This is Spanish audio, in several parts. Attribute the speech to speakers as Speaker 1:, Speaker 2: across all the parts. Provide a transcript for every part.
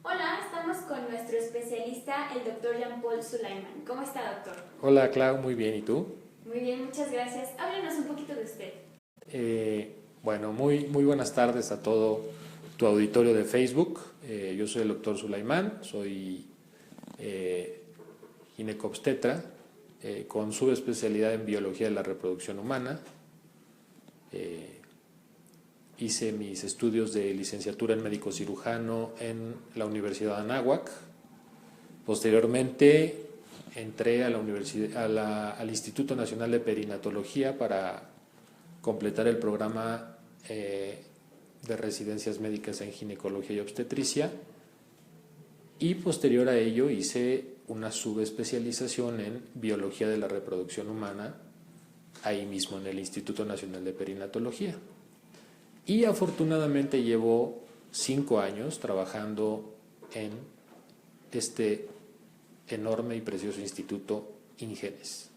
Speaker 1: Hola, estamos con nuestro especialista, el doctor Jean-Paul Sulaiman. ¿Cómo está, doctor?
Speaker 2: Hola, Clau, muy bien. ¿Y tú?
Speaker 1: Muy bien, muchas gracias. Háblenos un poquito de usted.
Speaker 2: Bueno, muy buenas tardes a todo tu auditorio de Facebook. Yo soy el doctor Sulaiman, soy ginecobstetra con subespecialidad en biología de la reproducción humana. Hice mis estudios de licenciatura en médico cirujano en la Universidad de Anáhuac. Posteriormente entré a la al Instituto Nacional de Perinatología para completar el programa de residencias médicas en ginecología y obstetricia, y posterior a ello hice una subespecialización en biología de la reproducción humana ahí mismo en el Instituto Nacional de Perinatología. Y afortunadamente llevo 5 años trabajando en este enorme y precioso instituto INGENES.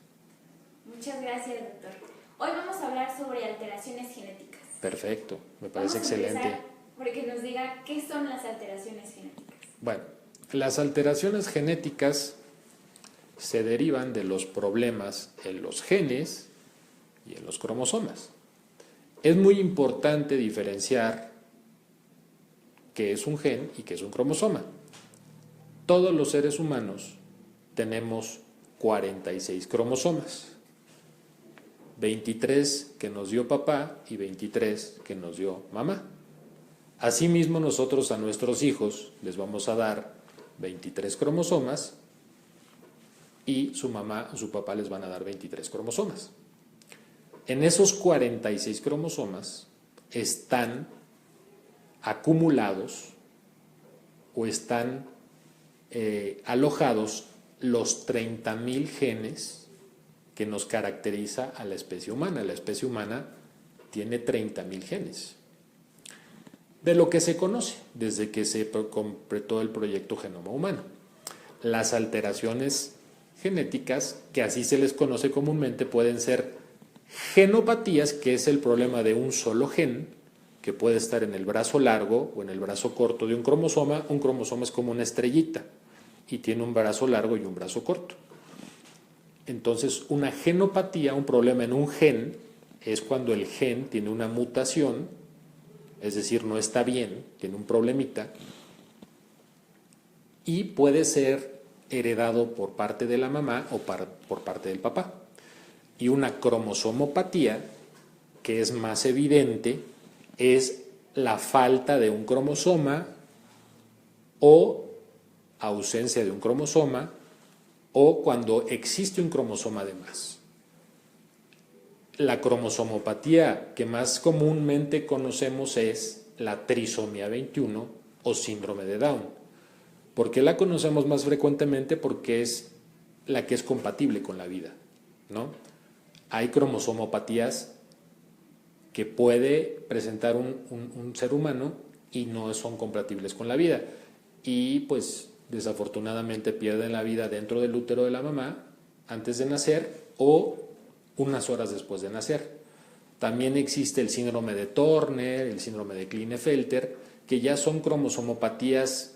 Speaker 1: Muchas gracias, doctor. Hoy vamos a hablar sobre alteraciones genéticas.
Speaker 2: Perfecto, me parece
Speaker 1: Vamos a
Speaker 2: excelente.
Speaker 1: empezar porque nos diga qué son las alteraciones genéticas.
Speaker 2: Bueno, las alteraciones genéticas se derivan de los problemas en los genes y en los cromosomas. Es muy importante diferenciar qué es un gen y qué es un cromosoma. Todos los seres humanos tenemos 46 cromosomas, 23 que nos dio papá y 23 que nos dio mamá. Asimismo, nosotros a nuestros hijos les vamos a dar 23 cromosomas y su mamá o su papá les van a dar 23 cromosomas. En esos 46 cromosomas están acumulados o están alojados los 30.000 genes que nos caracteriza a la especie humana. La especie humana tiene 30.000 genes. De lo que se conoce desde que se completó el proyecto Genoma Humano. Las alteraciones genéticas, que así se les conoce comúnmente, pueden ser genopatías, que es el problema de un solo gen, que puede estar en el brazo largo o en el brazo corto de un cromosoma. Un cromosoma es como una estrellita y tiene un brazo largo y un brazo corto. Entonces, una genopatía, un problema en un gen, es cuando el gen tiene una mutación, es decir, no está bien, tiene un problemita, y puede ser heredado por parte de la mamá o por parte del papá. Y una cromosomopatía, que es más evidente, es la falta de un cromosoma o ausencia de un cromosoma, o cuando existe un cromosoma de más. La cromosomopatía que más comúnmente conocemos es la trisomía 21 o síndrome de Down. ¿Por qué la conocemos más frecuentemente? Porque es la que es compatible con la vida, ¿no? Hay cromosomopatías que puede presentar un ser humano y no son compatibles con la vida. Y pues desafortunadamente pierden la vida dentro del útero de la mamá antes de nacer o unas horas después de nacer. También existe el síndrome de Turner, el síndrome de Klinefelter, que ya son cromosomopatías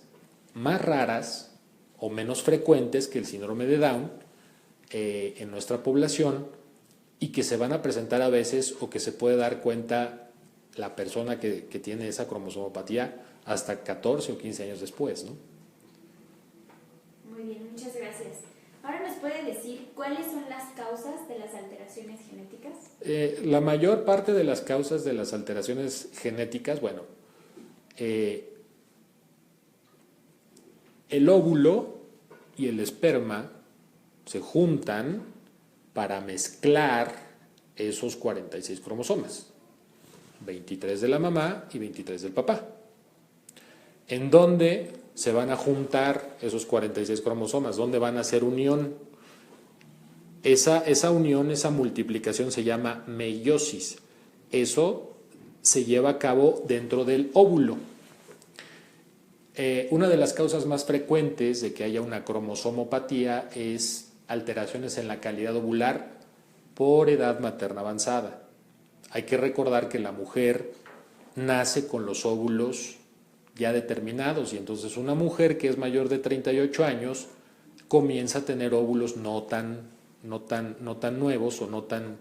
Speaker 2: más raras o menos frecuentes que el síndrome de Down en nuestra población, y que se van a presentar a veces, o que se puede dar cuenta la persona que tiene esa cromosomopatía hasta 14 o 15 años después, ¿no?
Speaker 1: Muy bien, muchas gracias. Ahora nos puede decir cuáles son las causas de las alteraciones genéticas.
Speaker 2: La mayor parte de las causas de las alteraciones genéticas, bueno, el óvulo y el esperma se juntan para mezclar esos 46 cromosomas, 23 de la mamá y 23 del papá. ¿En dónde se van a juntar esos 46 cromosomas? ¿Dónde van a hacer unión? Esa unión, esa multiplicación se llama meiosis. Eso se lleva a cabo dentro del óvulo. Una de las causas más frecuentes de que haya una cromosomopatía es alteraciones en la calidad ovular por edad materna avanzada. Hay que recordar que la mujer nace con los óvulos ya determinados, y entonces una mujer que es mayor de 38 años comienza a tener óvulos no tan nuevos o no tan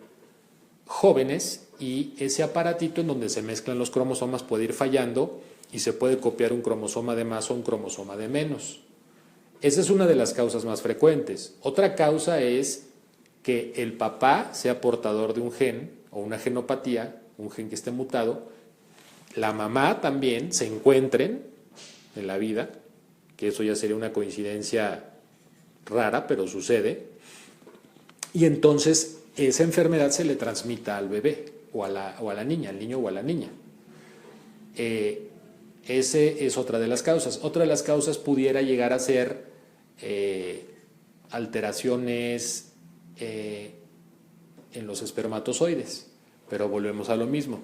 Speaker 2: jóvenes, y ese aparatito en donde se mezclan los cromosomas puede ir fallando y se puede copiar un cromosoma de más o un cromosoma de menos. Esa es una de las causas más frecuentes. Otra causa es que el papá sea portador de un gen o una genopatía, un gen que esté mutado, la mamá también se encuentren en la vida, que eso ya sería una coincidencia rara, pero sucede, y entonces esa enfermedad se le transmita al bebé o a la niña, al niño o a la niña. Ese es otra de las causas. Otra de las causas pudiera llegar a ser alteraciones en los espermatozoides, pero volvemos a lo mismo.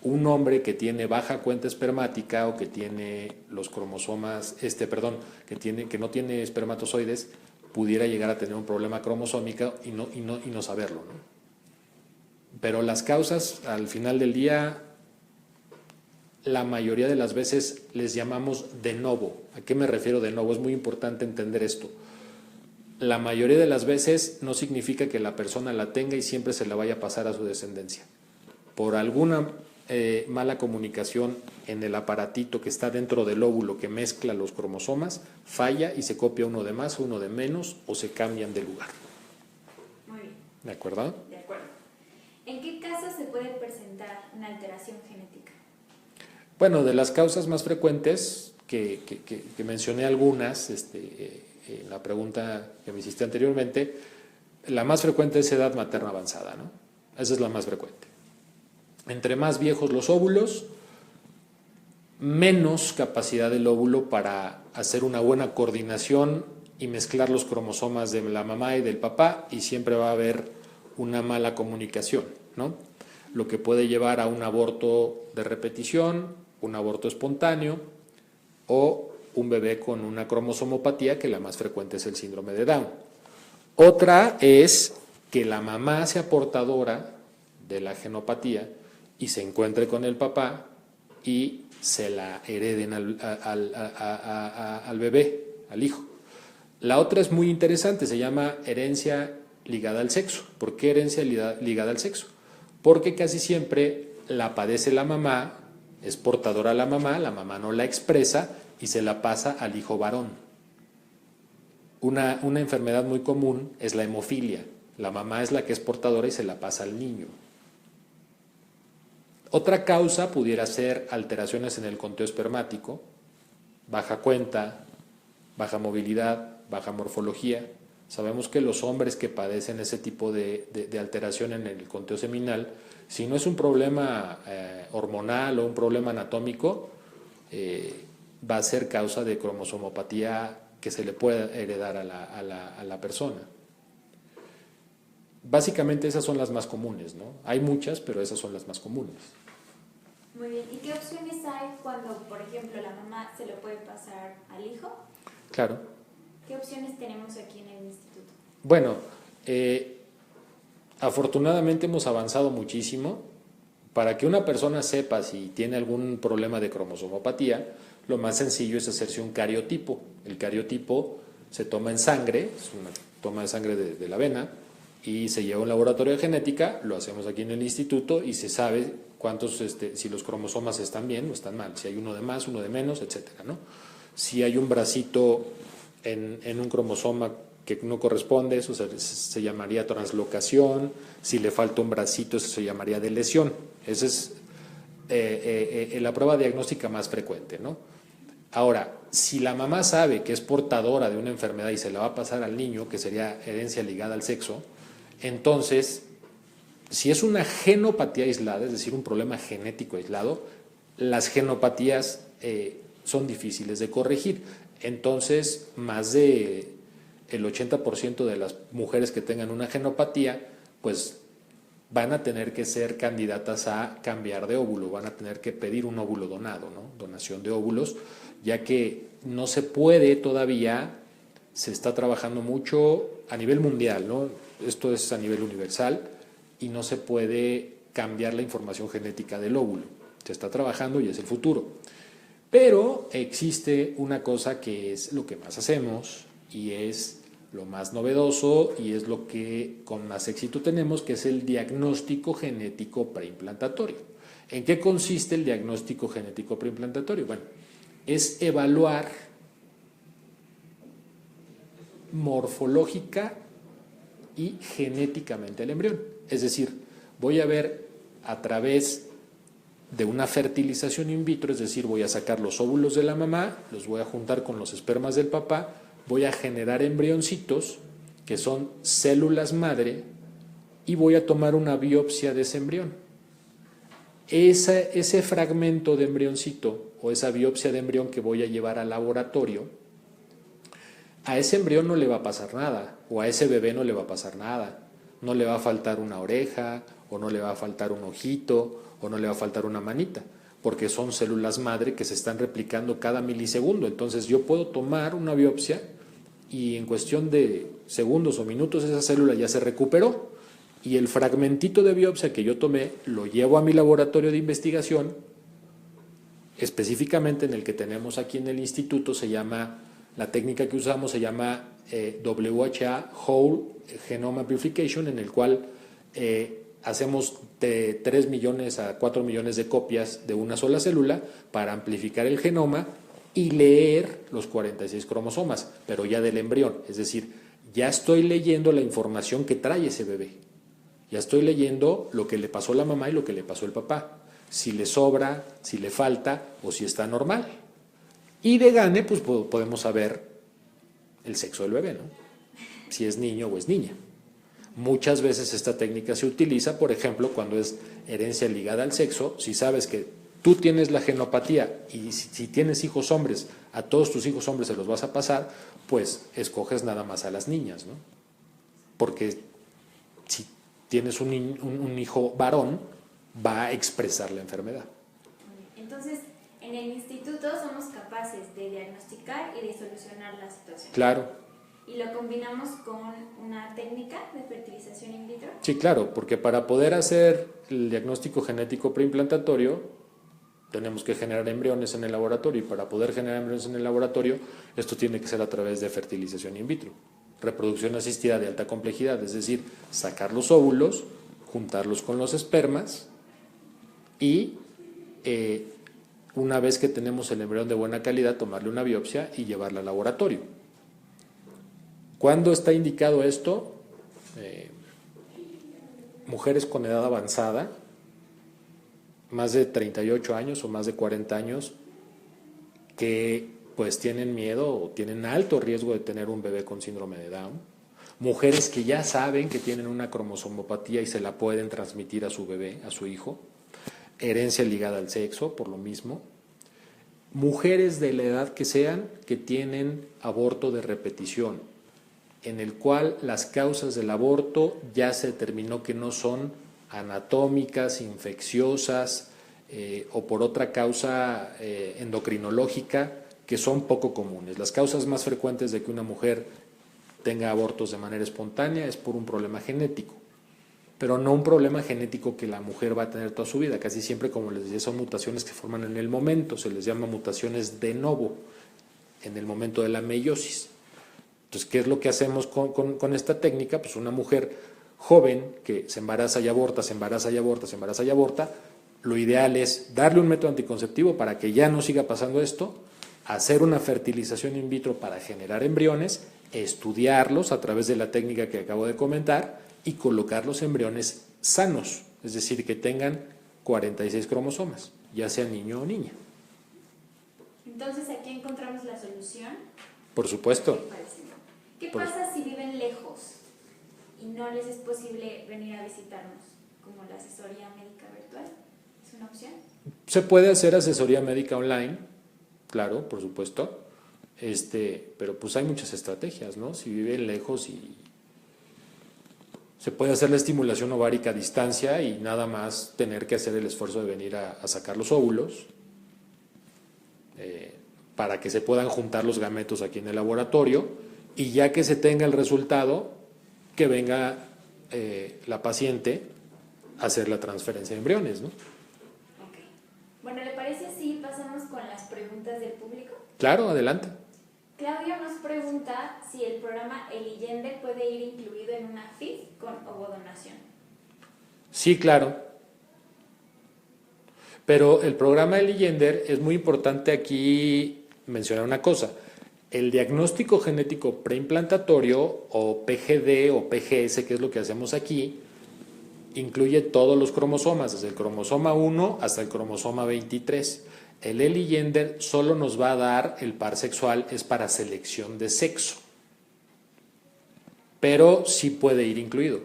Speaker 2: Un hombre que tiene baja cuenta espermática o que tiene los cromosomas, que no tiene espermatozoides, pudiera llegar a tener un problema cromosómico y no saberlo, ¿no? Pero las causas, al final del día, la mayoría de las veces les llamamos de novo. ¿A qué me refiero de novo? Es muy importante entender esto. La mayoría de las veces no significa que la persona la tenga y siempre se la vaya a pasar a su descendencia. Por alguna mala comunicación en el aparatito que está dentro del óvulo que mezcla los cromosomas, falla y se copia uno de más, uno de menos, o se cambian de lugar.
Speaker 1: Muy bien.
Speaker 2: ¿De acuerdo?
Speaker 1: De acuerdo. ¿En qué casos se puede presentar una alteración genética?
Speaker 2: Bueno, de las causas más frecuentes, que mencioné algunas en la pregunta que me hiciste anteriormente, la más frecuente es edad materna avanzada, ¿no? Esa es la más frecuente. Entre más viejos los óvulos, menos capacidad del óvulo para hacer una buena coordinación y mezclar los cromosomas de la mamá y del papá, y siempre va a haber una mala comunicación, ¿no? Lo que puede llevar a un aborto de repetición, un aborto espontáneo o un bebé con una cromosomopatía, que la más frecuente es el síndrome de Down. Otra es que la mamá sea portadora de la genopatía y se encuentre con el papá y se la hereden al bebé, al hijo. La otra es muy interesante, se llama herencia ligada al sexo. ¿Por qué herencia ligada al sexo? Porque casi siempre la padece la mamá, es portadora la mamá no la expresa y se la pasa al hijo varón. Una enfermedad muy común es la hemofilia. La mamá es la que es portadora y se la pasa al niño. Otra causa pudiera ser alteraciones en el conteo espermático, baja cuenta, baja movilidad, baja morfología. Sabemos que los hombres que padecen ese tipo de alteración en el conteo seminal, si no es un problema hormonal o un problema anatómico, va a ser causa de cromosomopatía que se le puede heredar a la persona. Básicamente esas son las más comunes, ¿no? Hay muchas, pero esas son las más comunes.
Speaker 1: Muy bien. ¿Y qué opciones hay cuando, por ejemplo, la mamá se lo puede pasar al hijo?
Speaker 2: Claro.
Speaker 1: ¿Qué opciones tenemos aquí en el instituto?
Speaker 2: Bueno, afortunadamente hemos avanzado muchísimo. Para que una persona sepa si tiene algún problema de cromosomopatía, lo más sencillo es hacerse un cariotipo. El cariotipo se toma en sangre, es una toma de sangre de la vena, y se lleva a un laboratorio de genética, lo hacemos aquí en el instituto y se sabe cuántos, si los cromosomas están bien o están mal, si hay uno de más, uno de menos, etcétera, ¿no? Si hay un bracito en un cromosoma que no corresponde, eso se llamaría translocación. Si le falta un bracito, eso se llamaría deleción. Esa es la prueba diagnóstica más frecuente, ¿no? Ahora, si la mamá sabe que es portadora de una enfermedad y se la va a pasar al niño, que sería herencia ligada al sexo, entonces, si es una genopatía aislada, es decir, un problema genético aislado, las genopatías son difíciles de corregir. Entonces, más de el 80% de las mujeres que tengan una genopatía, pues van a tener que ser candidatas a cambiar de óvulo, van a tener que pedir un óvulo donado, ¿no? Donación de óvulos, ya que no se puede todavía, se está trabajando mucho a nivel mundial, ¿no? Esto es a nivel universal y no se puede cambiar la información genética del óvulo. Se está trabajando y es el futuro. Pero existe una cosa que es lo que más hacemos y es lo más novedoso y es lo que con más éxito tenemos, que es el diagnóstico genético preimplantatorio. ¿En qué consiste el diagnóstico genético preimplantatorio? Bueno, es evaluar morfológica y genéticamente el embrión. Es decir, voy a ver a través de una fertilización in vitro, es decir, voy a sacar los óvulos de la mamá, los voy a juntar con los espermas del papá, voy a generar embrioncitos que son células madre y voy a tomar una biopsia de ese embrión. Ese fragmento de embrioncito o esa biopsia de embrión que voy a llevar al laboratorio, a ese embrión no le va a pasar nada, o a ese bebé no le va a pasar nada, no le va a faltar una oreja, o no le va a faltar un ojito, o no le va a faltar una manita, porque son células madre que se están replicando cada milisegundo. Entonces yo puedo tomar una biopsia y en cuestión de segundos o minutos esa célula ya se recuperó y el fragmentito de biopsia que yo tomé lo llevo a mi laboratorio de investigación, específicamente en el que tenemos aquí en el instituto, la técnica que usamos se llama WHA, Whole Genome Amplification, en el cual hacemos de 3 millones a 4 millones de copias de una sola célula para amplificar el genoma y leer los 46 cromosomas, pero ya del embrión. Es decir, ya estoy leyendo la información que trae ese bebé. Ya estoy leyendo lo que le pasó a la mamá y lo que le pasó al papá. Si le sobra, si le falta o si está normal. Y de gane, pues podemos saber el sexo del bebé, ¿no? Si es niño o es niña. Muchas veces esta técnica se utiliza, por ejemplo, cuando es herencia ligada al sexo. Si sabes que tú tienes la genopatía y si tienes hijos hombres, a todos tus hijos hombres se los vas a pasar, pues escoges nada más a las niñas, ¿no? Porque si tienes un hijo varón, va a expresar la enfermedad.
Speaker 1: Entonces, en el instituto somos capaces de diagnosticar y de solucionar la situación.
Speaker 2: Claro.
Speaker 1: ¿Y lo combinamos con una técnica de fertilización in vitro?
Speaker 2: Sí, claro, porque para poder hacer el diagnóstico genético preimplantatorio tenemos que generar embriones en el laboratorio y para poder generar embriones en el laboratorio esto tiene que ser a través de fertilización in vitro, reproducción asistida de alta complejidad, es decir, sacar los óvulos, juntarlos con los espermas y una vez que tenemos el embrión de buena calidad tomarle una biopsia y llevarla al laboratorio. ¿Cuándo está indicado esto? Mujeres con edad avanzada, más de 38 años o más de 40 años, que pues tienen miedo o tienen alto riesgo de tener un bebé con síndrome de Down. Mujeres que ya saben que tienen una cromosomopatía y se la pueden transmitir a su bebé, a su hijo. Herencia ligada al sexo, por lo mismo. Mujeres de la edad que sean que tienen aborto de repetición, en el cual las causas del aborto ya se determinó que no son anatómicas, infecciosas o por otra causa endocrinológica, que son poco comunes. Las causas más frecuentes de que una mujer tenga abortos de manera espontánea es por un problema genético, pero no un problema genético que la mujer va a tener toda su vida. Casi siempre, como les decía, son mutaciones que se forman en el momento, se les llama mutaciones de novo, en el momento de la meiosis. Entonces, ¿qué es lo que hacemos con esta técnica? Pues una mujer joven que se embaraza y aborta, se embaraza y aborta, se embaraza y aborta, lo ideal es darle un método anticonceptivo para que ya no siga pasando esto, hacer una fertilización in vitro para generar embriones, estudiarlos a través de la técnica que acabo de comentar y colocar los embriones sanos, es decir, que tengan 46 cromosomas, ya sea niño o niña.
Speaker 1: Entonces, aquí encontramos la solución.
Speaker 2: Por supuesto.
Speaker 1: ¿Qué pasa si viven lejos y no les es posible venir a visitarnos? Como la asesoría médica virtual, ¿es una opción?
Speaker 2: Se puede hacer asesoría médica online, claro, por supuesto, pero pues hay muchas estrategias, ¿no? Si viven lejos y se puede hacer la estimulación ovárica a distancia y nada más tener que hacer el esfuerzo de venir a sacar los óvulos para que se puedan juntar los gametos aquí en el laboratorio. Y ya que se tenga el resultado, que venga la paciente a hacer la transferencia de embriones, ¿no?
Speaker 1: Ok. Bueno, ¿le parece si pasamos con las preguntas público?
Speaker 2: Claro, adelante.
Speaker 1: Claudio nos pregunta si el programa Eliyender puede ir incluido en una FIF con ovodonación.
Speaker 2: Sí, claro. Pero el programa Eliyender es muy importante aquí mencionar una cosa. El diagnóstico genético preimplantatorio o PGD o PGS, que es lo que hacemos aquí, incluye todos los cromosomas, desde el cromosoma 1 hasta el cromosoma 23. El Eliyender solo nos va a dar el par sexual, es para selección de sexo. Pero sí puede ir incluido.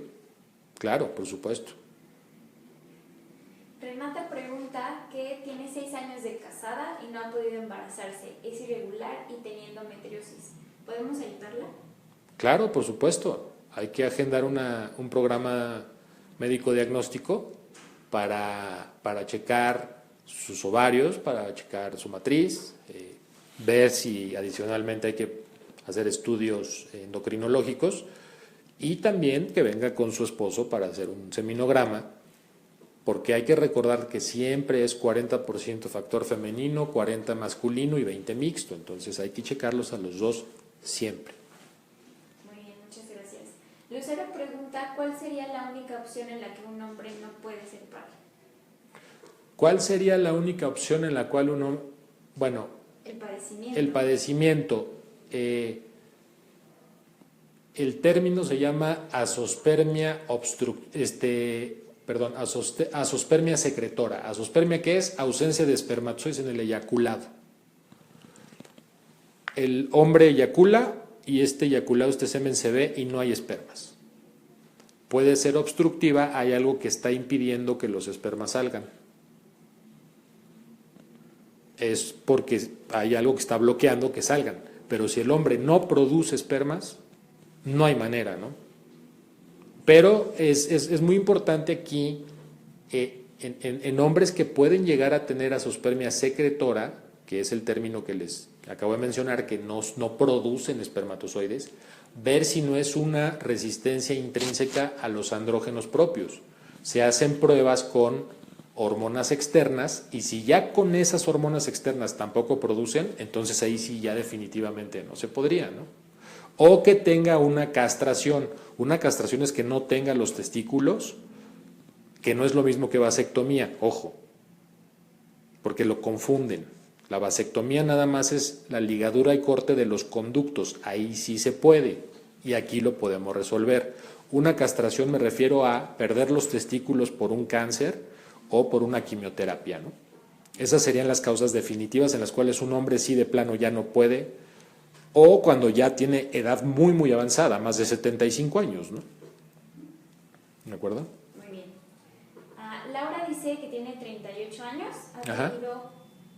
Speaker 2: Claro, por supuesto.
Speaker 1: Renata pregunta que tiene 6 años de casada y no ha podido embarazarse. Es irregular y teniendo endometriosis. ¿Podemos ayudarla?
Speaker 2: Claro, por supuesto. Hay que agendar un programa médico diagnóstico para checar sus ovarios, para checar su matriz, ver si adicionalmente hay que hacer estudios endocrinológicos y también que venga con su esposo para hacer un seminograma, porque hay que recordar que siempre es 40% factor femenino, 40% masculino y 20% mixto, entonces hay que checarlos a los dos siempre.
Speaker 1: Muy bien, muchas gracias. Lucero pregunta, ¿cuál sería la única opción en la que un hombre no puede ser padre?
Speaker 2: ¿Cuál sería la única opción en la cual uno, bueno, el padecimiento, el término se llama azospermia azospermia secretora. Azospermia, que es ausencia de espermatozoides en el eyaculado. El hombre eyacula y este eyaculado, este semen se ve y no hay espermas. Puede ser obstructiva, hay algo que está impidiendo que los espermas salgan. Es porque hay algo que está bloqueando que salgan. Pero si el hombre no produce espermas, no hay manera, ¿no? Pero es muy importante aquí, en hombres que pueden llegar a tener azospermia secretora, que es el término que les acabo de mencionar, que no producen espermatozoides, ver si no es una resistencia intrínseca a los andrógenos propios. Se hacen pruebas con hormonas externas y si ya con esas hormonas externas tampoco producen, entonces ahí sí ya definitivamente no se podría, ¿no? O que tenga una castración. Una castración es que no tenga los testículos, que no es lo mismo que vasectomía, ojo, porque lo confunden. La vasectomía nada más es la ligadura y corte de los conductos, ahí sí se puede y aquí lo podemos resolver. Una castración me refiero a perder los testículos por un cáncer o por una quimioterapia, ¿no? Esas serían las causas definitivas en las cuales un hombre sí de plano ya no puede, o cuando ya tiene edad muy muy avanzada, más de 75 años, ¿no? ¿De acuerdo?
Speaker 1: Muy bien. Laura dice que tiene 38 años, ha
Speaker 2: Ajá.
Speaker 1: tenido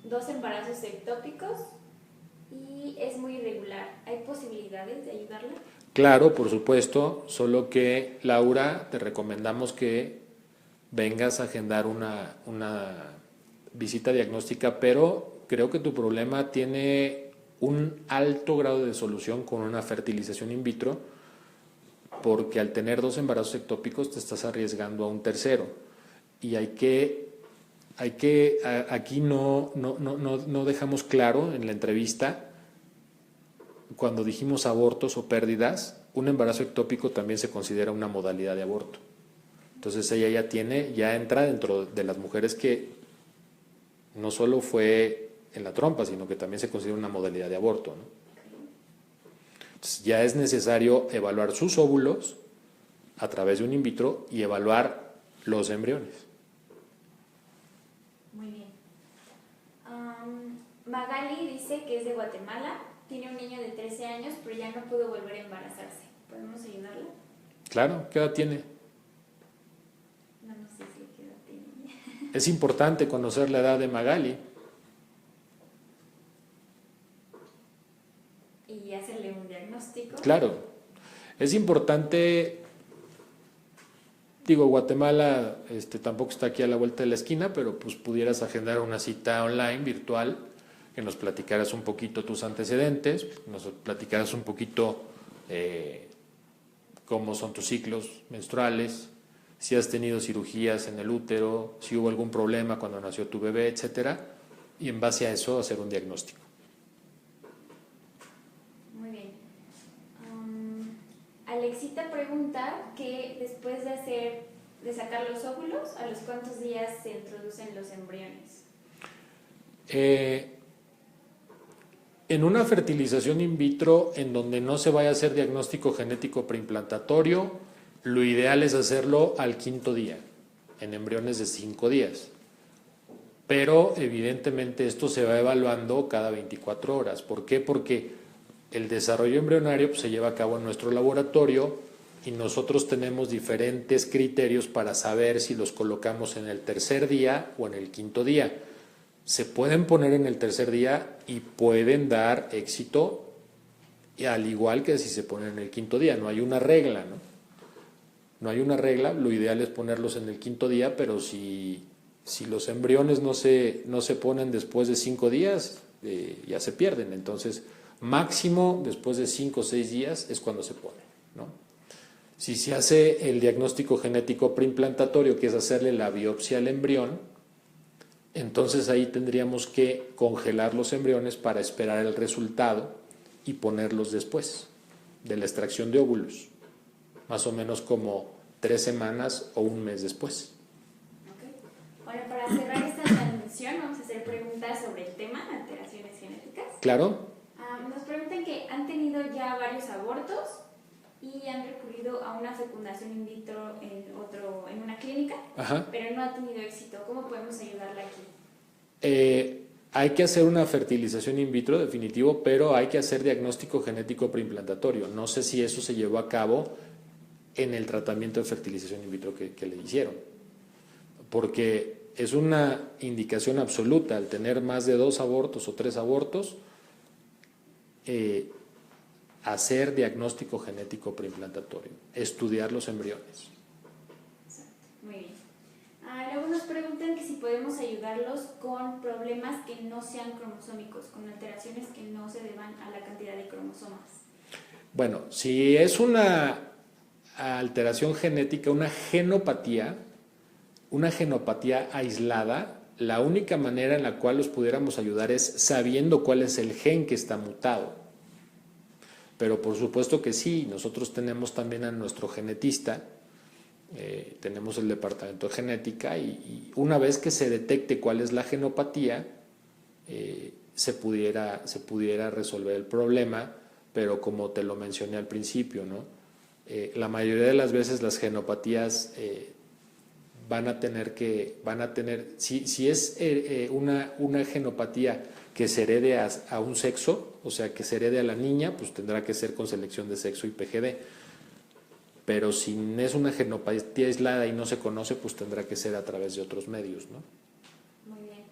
Speaker 1: 2 embarazos ectópicos y es muy irregular. ¿Hay posibilidades de ayudarla?
Speaker 2: Claro, por supuesto, solo que, Laura, te recomendamos que vengas a agendar una visita diagnóstica, pero creo que tu problema tiene un alto grado de solución con una fertilización in vitro, porque al tener 2 embarazos ectópicos te estás arriesgando a un tercero. Y aquí no dejamos claro en la entrevista, cuando dijimos abortos o pérdidas, un embarazo ectópico también se considera una modalidad de aborto. Entonces ella ya entra dentro de las mujeres que no solo fue en la trompa, sino que también se considera una modalidad de aborto, ¿no? Entonces ya es necesario evaluar sus óvulos a través de un in vitro y evaluar los embriones.
Speaker 1: Muy bien. Magali dice que es de Guatemala, tiene un niño de 13 años, pero ya no pudo volver a embarazarse. ¿Podemos ayudarla?
Speaker 2: Claro, ¿qué edad tiene?
Speaker 1: No sé si qué edad tiene.
Speaker 2: Es importante conocer la edad de Magali.
Speaker 1: Y hacerle un diagnóstico.
Speaker 2: Claro, es importante, digo, Guatemala tampoco está aquí a la vuelta de la esquina, pero pues pudieras agendar una cita online, virtual, que nos platicaras un poquito tus antecedentes, nos platicaras un poquito cómo son tus ciclos menstruales, si has tenido cirugías en el útero, si hubo algún problema cuando nació tu bebé, etcétera, y en base a eso hacer un diagnóstico.
Speaker 1: Muy bien. Alexita pregunta que después de sacar los óvulos, ¿a los cuántos días se introducen los embriones?
Speaker 2: En una fertilización in vitro en donde no se vaya a hacer diagnóstico genético preimplantatorio, lo ideal es hacerlo al 5.º día, en embriones de 5 días. Pero evidentemente esto se va evaluando cada 24 horas. ¿Por qué? Porque el desarrollo embrionario pues, se lleva a cabo en nuestro laboratorio y nosotros tenemos diferentes criterios para saber si los colocamos en el 3.er día o en el 5.º día. Se pueden poner en el 3.er día y pueden dar éxito, al igual que si se ponen en el 5.º día. No hay una regla, ¿no? No hay una regla, lo ideal es ponerlos en el 5.º día, pero si los embriones no se ponen después de 5 días, ya se pierden. Entonces, máximo después de 5 o 6 días es cuando se ponen, ¿no? Si se hace el diagnóstico genético preimplantatorio, que es hacerle la biopsia al embrión, entonces ahí tendríamos que congelar los embriones para esperar el resultado y ponerlos después de la extracción de óvulos, más o menos como 3 semanas o un mes después.
Speaker 1: Okay. Bueno, para cerrar esta transmisión vamos a hacer preguntas sobre el tema, alteraciones genéticas.
Speaker 2: Claro.
Speaker 1: Nos preguntan que han tenido ya varios abortos y han recurrido a una fecundación in vitro en una clínica,
Speaker 2: Ajá.
Speaker 1: pero no ha tenido éxito. ¿Cómo podemos ayudarla aquí?
Speaker 2: Hay que hacer una fertilización in vitro, definitivo, pero hay que hacer diagnóstico genético preimplantatorio. No sé si eso se llevó a cabo en el tratamiento de fertilización in vitro que le hicieron, porque es una indicación absoluta al tener más de 2 abortos o 3 abortos, hacer diagnóstico genético preimplantatorio, estudiar los embriones.
Speaker 1: Exacto. Muy bien. Luego nos preguntan que si podemos ayudarlos con problemas que no sean cromosómicos, con alteraciones que no se deban a la cantidad de cromosomas.
Speaker 2: Bueno, si es una alteración genética, una genopatía aislada, la única manera en la cual los pudiéramos ayudar es sabiendo cuál es el gen que está mutado. Pero por supuesto que sí, nosotros tenemos también a nuestro genetista, tenemos el departamento de genética y una vez que se detecte cuál es la genopatía, se pudiera resolver el problema, pero como te lo mencioné al principio, ¿no? La mayoría de las veces las genopatías van a tener, si es una genopatía que se herede a un sexo, o sea, que se herede a la niña, pues tendrá que ser con selección de sexo y PGD. Pero si es una genopatía aislada y no se conoce, pues tendrá que ser a través de otros medios, ¿no?
Speaker 1: Muy bien.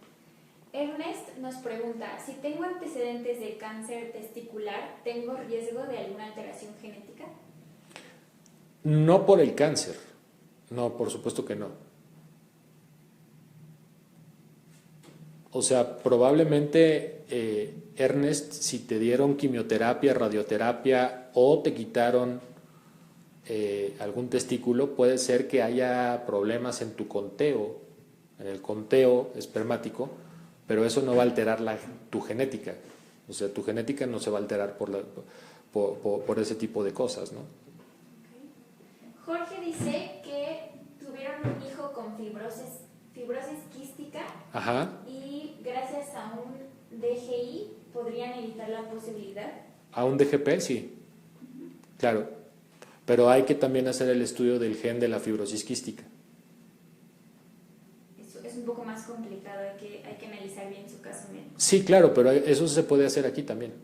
Speaker 1: Ernest nos pregunta, si tengo antecedentes de cáncer testicular, ¿tengo riesgo de alguna alteración genética?
Speaker 2: No por el cáncer, no, por supuesto que no. O sea, probablemente, Ernest, si te dieron quimioterapia, radioterapia o te quitaron algún testículo, puede ser que haya problemas en tu conteo, en el conteo espermático, pero eso no va a alterar tu genética. O sea, tu genética no se va a alterar por ese tipo de cosas, ¿no?
Speaker 1: Jorge dice que tuvieron un hijo con fibrosis quística.
Speaker 2: Ajá.
Speaker 1: Y gracias a un DGI podrían evitar la posibilidad.
Speaker 2: ¿A un DGP? Sí, claro. Pero hay que también hacer el estudio del gen de la fibrosis quística.
Speaker 1: Eso es un poco más complicado, hay que analizar bien su caso médico.
Speaker 2: Sí, claro, pero eso se puede hacer aquí también.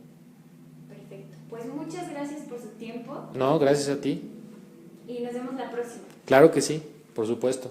Speaker 1: Perfecto. Pues muchas gracias por su tiempo.
Speaker 2: No, gracias a ti.
Speaker 1: Y nos vemos la próxima.
Speaker 2: Claro que sí, por supuesto.